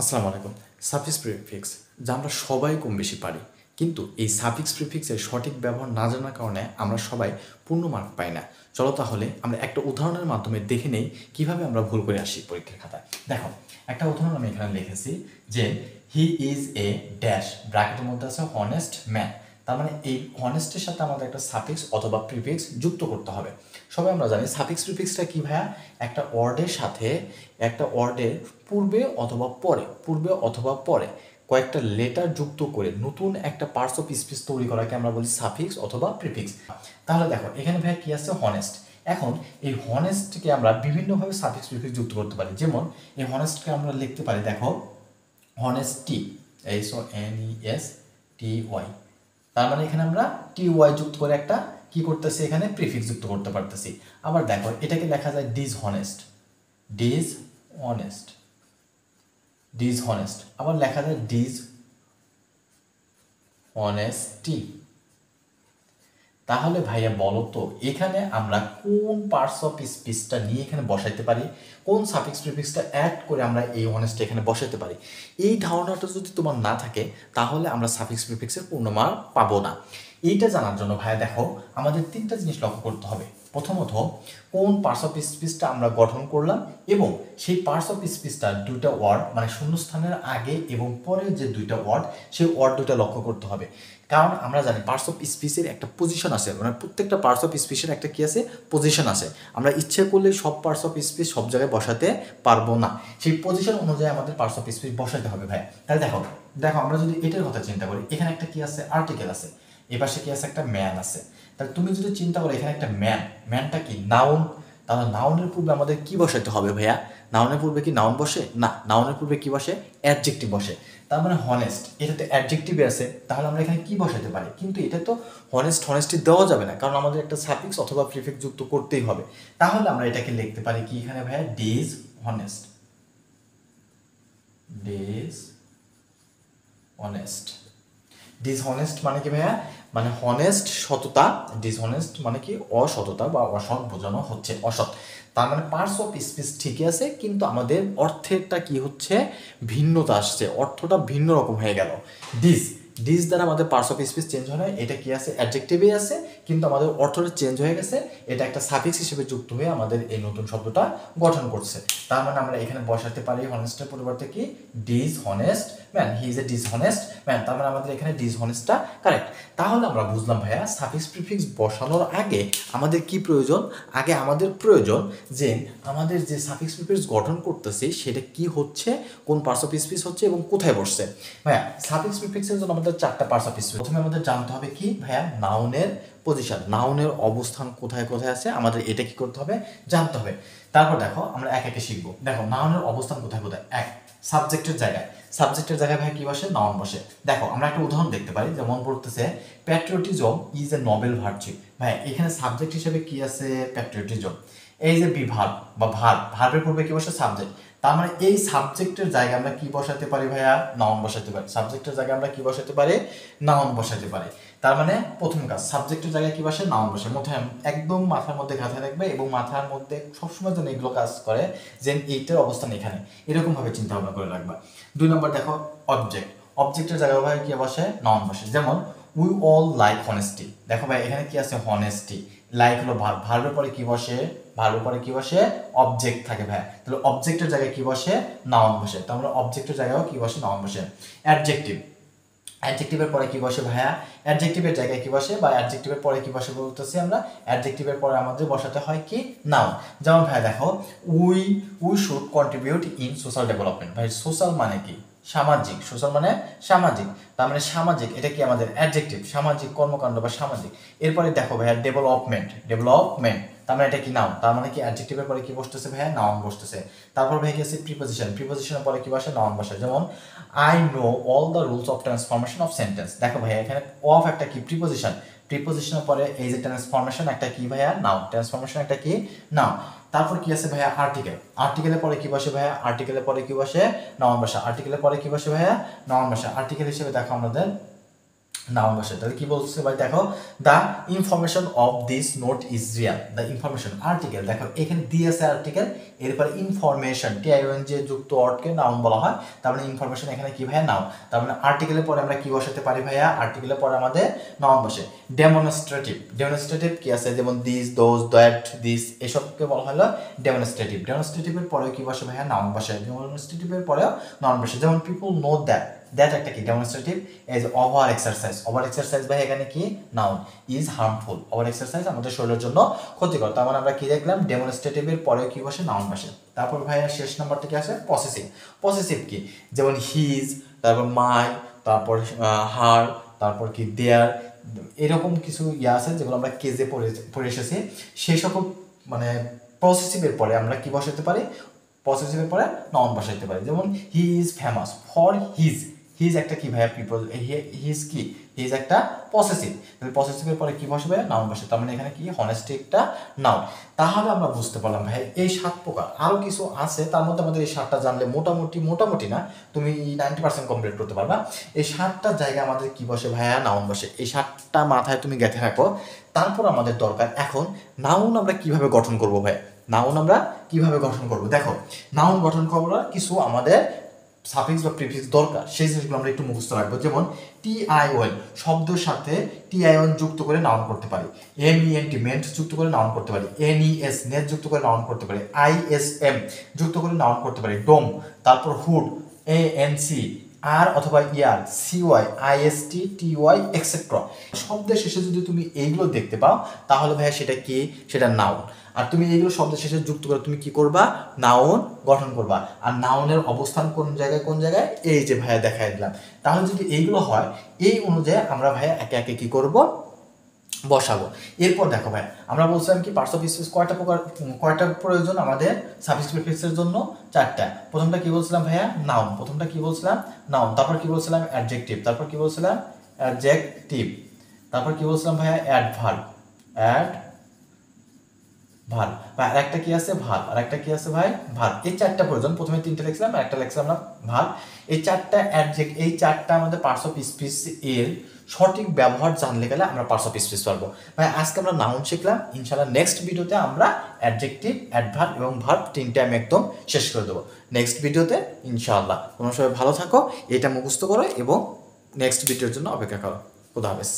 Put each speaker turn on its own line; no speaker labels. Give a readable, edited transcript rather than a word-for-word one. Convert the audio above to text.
আসসালামু আলাইকুম। Suffix prefix যা আমরা সবাই কম বেশি পারি, কিন্তু এই সাফিক্স প্রিফিক্সের সঠিক ব্যবহার না জানার কারণে আমরা সবাই পূর্ণ মার্ক পাই না। চলো তাহলে আমরা একটা উদাহরণের মাধ্যমে দেখে নেই কীভাবে আমরা ভুল করে আসি পরীক্ষার খাতায়। দেখো, একটা উদাহরণ আমি এখানে লিখেছি যে হি ইজ এ ড্যাশ, ব্র্যাকেটের মধ্যে আছে হনেস্ট ম্যান। তার মানে এই হনেস্টের সাথে আমাদের একটা সাফিক্স অথবা প্রিফিক্স যুক্ত করতে হবে। সবাই আমরা জানি সাফিক্স প্রিফিক্সটা কী ভাইয়া, একটা ওয়ার্ডের সাথে একটা ওয়ার্ডের পূর্বে অথবা পরে কয়েকটা লেটার যুক্ত করে নতুন একটা পার্টস অফ স্পিচ তৈরি করাকে আমরা বলি সাফিক্স অথবা প্রিফিক্স। তাহলে দেখো এখানে ভাইয়া কি আছে, হনেস্ট। এখন এই হনেস্টকে আমরা বিভিন্নভাবে সাফিক্স প্রিফিক্স যুক্ত করতে পারি। যেমন এই হনেস্টকে আমরা লিখতে পারি, দেখো হনেস্টি, HONESTY। তার মানে এখানে আমরা TY যুক্ত করে একটা কি করতেছি, এখানে প্রিফিক্স যুক্ত করতে পারতেছি। আবার দেখো এটাকে লেখা যায় ডিসহনেস্ট, ডিসহনেস্ট। আবার লেখা যায় ডিসঅনেস্টি। তাহলে ভাইয়া বলো তো এখানে আমরা কোন পার্টস অফ স্পিচটা নিয়ে এখানে বসাইতে পারি, কোন সাফিক্স প্রিফিক্সটা অ্যাড করে আমরা এই অনেস্টটা এখানে বসাইতে পারি। এই ধারণাটা যদি তোমার না থাকে তাহলে আমরা সাফিক্স প্রিফিক্সের পূর্ণমান পাবো না। এইটা জানার জন্য ভাইয়া দেখো আমাদের তিনটা জিনিস লক্ষ্য করতে হবে। প্রথমত, কোন পার্টস অফ স্পিচটা আমরা গঠন করলাম এবং সেই পার্টস অফ স্পিচটার দুইটা ওয়ার্ড মানে শূন্যস্থানের আগে এবং পরে যে দুইটা ওয়ার্ড, সেই ওয়ার্ড দুইটা লক্ষ্য করতে হবে। কারণ আমরা জানি পার্টস অফ স্পিচের একটা পজিশন আছে, মানে প্রত্যেকটা পার্টস অফ স্পিচের একটা কি আছে, পজিশন আছে। আমরা ইচ্ছে করলে সব পার্টস অফ স্পিচ সব জায়গায় বসাতে পারবো না, সেই পজিশন অনুযায়ী আমাদের পার্টস অফ স্পিচ বসাতে হবে ভাই। তাহলে দেখো দেখো আমরা যদি এটার কথা চিন্তা করি, এখানে একটা কি আছে, আর্টিকেল আছে, এপাশে কি আছে, একটা ম্যান আছে। তাহলে তুমি যদি চিন্তা করো এখানে একটা ম্যানটা কি নাউন, তাহলে নাউনের পূর্বে আমাদের কি বসাতে হবে ভাইয়া? নাউনের পূর্বে কি নাউন বসে না, নাউনের পূর্বে কি বসে, অ্যাডজেক্টিভ বসে। তার মানে হনেস্ট, এটা তো অ্যাডজেক্টিভে আছে, তাহলে আমরা এখানে কি বসাতে পারি? কিন্তু এটা তো হনেস্টি দেওয়া যাবে না, কারণ আমাদের একটা সাফিক্স অথবা প্রিফিক্স যুক্ত করতেই হবে। তাহলে আমরা এটাকে লিখতে পারি কি এখানে ভাইয়া, ডিসহনেস্ট মানে কি ভাইয়া, মানে হনেস্ট সততা, ডিসহনেস্ট মানে কি অসততা বা অসৎ বোঝানো হচ্ছে, অসৎ। তার মানে পার্টস অফ স্পিচ ঠিকই আছে, কিন্তু আমাদের অর্থেরটা কি হচ্ছে, ভিন্নতা আসছে, অর্থটা ভিন্ন রকম হয়ে গেল। ডিস দ্বারা আমাদের পার্টস অফ স্পিচ চেঞ্জ হয় না, এটা কি আছে, অ্যাডজেক্টিভেই আছে, কিন্তু আমাদের অর্থটা চেঞ্জ হয়ে গেছে, এটা একটা সাফিক্স হিসেবে যুক্ত হয়ে আমাদের এই নতুন শব্দটা গঠন করছে। তার মানে আমরা এখানে বসাতে পারি হনেস্টের পরিবর্তে কি, dishonest man, he is a dishonest man. তার মানে আমাদের এখানে ডিসহনেস্টটা কারেক্ট। তাহলে আমরা বুঝলাম ভাইয়া সাফিক্স প্রিফিক্স বসানোর আগে আমাদের কি প্রয়োজন, আগে আমাদের প্রয়োজন যে আমাদের যে সাফিক্স প্রিফিক্স গঠন করতেছি সেটা কি হচ্ছে, কোন পার্টস অফ স্পিচ হচ্ছে এবং কোথায় বসছে। ভাইয়া সাফিক্স প্রিফিক্সের জন্য আমাদের চারটা পার্টস অফ স্পিচ। প্রথমে আমাদের জানতে হবে কি ভাইয়া, নাউনের পজিশন, নাউনের অবস্থান কোথায় কোথায় আছে, আমাদের এটা কি করতে হবে, জানতে হবে। তারপর দেখো আমরা এক একে শিখবো। দেখো নাউনের অবস্থান কোথায় কোথায়, এক সাবজেক্টের জায়গায় ভাই কি বসে, নাউন বসে। দেখো আমরা একটা উদাহরণ দেখতে পারি, যেমন বলতেছে patriotism is a Nobel virtue. ভাই এখানে সাবজেক্ট হিসেবে কি আছে, প্যাট্রিয়টিজম। এই যে বি ভার্ব বা ভার্বের পূর্বে কি বসে, সাবজেক্ট। তার মানে এই সাবজেক্টের জায়গায় আমরা কি বসাতে পারি ভাইয়া, নাউন বসাতে পারি। সাবজেক্টের জায়গায় আমরা কি বসাতে পারি, নাউন বসাতে পারি। তার মানে প্রথম কাজ, সাবজেক্টের জায়গায় কি বসে, নাউন বসে। একদম মাথার মধ্যে গাঁথা রাখবে এবং মাথার মধ্যে সবসময় যেন এগুলো কাজ করে, যে এইটার অবস্থান এখানে, এরকম ভাবে চিন্তা ভাবনা করে রাখবা। 2 নম্বর দেখো অবজেক্টের জায়গায় ভাই কি বসে, নাউন বসে। যেমন উই অল লাইক হনেস্টি। দেখো ভাই এখানে কি আছে, হনেস্টি। লাইক হলো ভার্বের পরে কি বসে, অবজেক্ট থাকে ভাই, তাহলে অবজেক্টের জায়গায় কি বসে, নাউন বসে। তার মানে অবজেক্টের জায়গায়ও কি বসে, নাউন বসে। অ্যাডজেক্টিভের পরে কি বসে ভাইয়া, অ্যাডজেক্টিভের জায়গায় কি বসে বা অ্যাডজেক্টিভের পরে কি বসে বলতেছি আমরা, অ্যাডজেক্টিভের পরে আমাদের বসাতে হয় কি, নাউন। যেমন ভাইয়া দেখো we should contribute in social development. ভাই সোশ্যাল মানে কি, সামাজিক, সোশ্যাল মানে সামাজিক। তার মানে সামাজিক, এটা কি আমাদের অ্যাডজেক্টিভ, সামাজিক কর্মকাণ্ড বা সামাজিক। এরপরে দেখো ভাইয়া ডেভেলপমেন্ট, তার মানে এটা কি, নাউন। তার মানে কি অ্যাডজেক্টিভের পরে কি বসতেছে ভাইয়া, নাউন বসতেছে। তারপর ভাই কি আছে, প্রিপোজিশনের পরে কি বসে, নাউন বসে। যেমন I know all the rules of transformation of sentence. দেখো ভাইয়া এখানে অফ একটা কি, প্রিপোজিশনের পরে এই যে ট্রান্সফরমেশন একটা কি ভাইয়া, নাউন। ট্রান্সফরমেশন একটা কি, নাউন। তারপর কি আছে ভাইয়া, আর্টিকেলের পরে কি বসে ভাইয়া, নাউন বসে। আর্টিকেলের পরে কি বসে ভাইয়া, নাউন বসে। আর্টিকেল হিসেবে দেখো আমাদের নাউন বসে, তাহলে কি বলছে ভাই দেখো, the information of this note is Real. The information article, দেখো এখানে দিয়েছে আর্টিকেল, এরপরে ইনফরমেশন টিআইওএন যে যুক্ত অর্থকে নাউন বলা হয়, তার মানে ইনফরমেশন এখানে কি ভাইয়া নাউন। তার মানে আর্টিকেলের পরে আমরা কি বসাতে পারি ভাইয়া, আর্টিকেলের পরে আমাদের নাউন বসে। ডেমনস্ট্রেটিভ, ডেমনস্ট্রেটিভ কি আছে, যেমন দিস, দোজ, দ্যাট, দিস, এসবকে বলা হলো ডেমনস্ট্রেটিভ। ডেমনস্ট্রেটিভের পরেও কি বসে ভাইয়া, নাউন বসে। ডেমনস্ট্রেটিভের পরেও নাউন বসে, যেমন পিপল নো দ্যাট, দ্যাট একটা কি demonstrative. As over exercise, over exercise ভাই এখানে কি noun. Is harmful, over exercise আমাদের শরীরের জন্য ক্ষতিকর। তার মানে আমরা কি দেখলাম, ডেমনস্ট্রেটিভের পরে কি বসে, নাউন বসে। তারপর ভাইয়া শেষ নাম্বার থেকে আসে পসেসিভ। পসেসিভ কি, যেমন হিজ, তারপর মাই, তারপর হার, তারপর কি দেয়ার, এরকম কিছু ইয়ে আছে যেগুলো আমরা কেজে পড়ে এসেছি। সেই সকল মানে পসেসিভের পরে আমরা কি বসাতে পারি, পসেসিভের পরে নাউন বসাইতে পারি। যেমন he is famous for his, his একটা কি ভাইয়া পিপল, হিজ কি, হিজ একটা পসেসিভ, তাহলে পসেসিভের পরে কি বসবে, নাউন বসে। তার মানে এখানে কি হনেস্টি একটা নাউন। তাহলে আমরা বুঝতে পারলাম ভাই এই 7 প্রকার, আরও কিছু আছে তার মধ্যে আমাদের এই 7টা জানলে মোটামুটি না তুমি 90% কমপ্লিট করতে পারবা। এই 7টা জায়গায় আমাদের কি বসে ভাইয়া, নাউন বসে। এই 7টা মাথায় তুমি গেঁথে রাখো। তারপর আমাদের দরকার এখন নাউন আমরা কিভাবে গঠন করব ভাই, নাউন আমরা কিভাবে গঠন করব। দেখো নাউন গঠন করার কিছু আমাদের সাফিক্স বা প্রিফিক্স দরকার, সেই জিনিসগুলো আমরা একটু মুখস্থ রাখবো। যেমন টিআইওএন শব্দের সাথে টিআইওএন যুক্ত করে নাউন করতে পারি, এমইএনটি মেন্ট যুক্ত করে নাউন করতে পারি, এনইএস নেট যুক্ত করে নাউন করতে পারি, আইএসএম যুক্ত করে নাউন করতে পারি, ডোম, তারপর হুড, এএনসি, আর অথবা ইয়ার, সিওয়াই, আইএসটি, টিওয়াই এক্সেট্রা। শব্দের শেষে যদি তুমি এইগুলো দেখতে পাও তাহলে ভাইয়া সেটা কি, সেটা নাউন। আর তুমি এইগুলো শব্দের শেষে যুক্ত করে তুমি কি করবা, নাউন গঠন করবা। আর নাউনের অবস্থান কোন জায়গায়, এই যে ভাইয়া দেখাই দিলাম। তাহলে যদি এইগুলো হয়, এই অনুযায়ী আমরা ভাইয়া একে একে কি করব, বসাবো। এরপর দেখো ভাই আমরা বলছিলাম কি পার্টস অফ স্পিচ কয়টা প্রয়োজন আমাদের সাফিক্স প্রিফিক্সের জন্য, 4টা। প্রথমটা কি বলছিলাম ভাইয়া, নাউন। প্রথমটা কি বলছিলাম, নাউন। তারপর কি বলছিলাম, অ্যাডজেক্টিভ। তারপর কি বলছিলাম, অ্যাডজেক্টিভ। তারপর কি বলছিলাম ভাইয়া, অ্যাডভার্ব। ভার, বা আরেকটা কি আছে, ভার। আরেকটা কি আছে ভাই, ভার। এই 4টা প্রয়োজন। প্রথমে 3টে লিখছিলাম, একটা লিখছিলাম না ভার। এই 4টা অ্যাডজেক্ট, এই 4টা আমাদের পার্টস অফ স্পিচ এর সঠিক ব্যবহার জানলে গেলে আমরা পার্টস অফ স্পিচ পারবো। ভাই আজকে আমরা নাউন শিখলাম, ইনশাআল্লাহ নেক্সট ভিডিওতে আমরা অ্যাডজেক্টিভ, অ্যাডভার্ব এবং ভার্ব 3টে আমি একদম শেষ করে দেবো নেক্সট ভিডিওতে ইনশাআল্লাহ। তোমরা সবাই ভালো থাকো, এটা মুখস্থ করো এবং নেক্সট ভিডিওর জন্য অপেক্ষা করো। খুদা হাফেজ।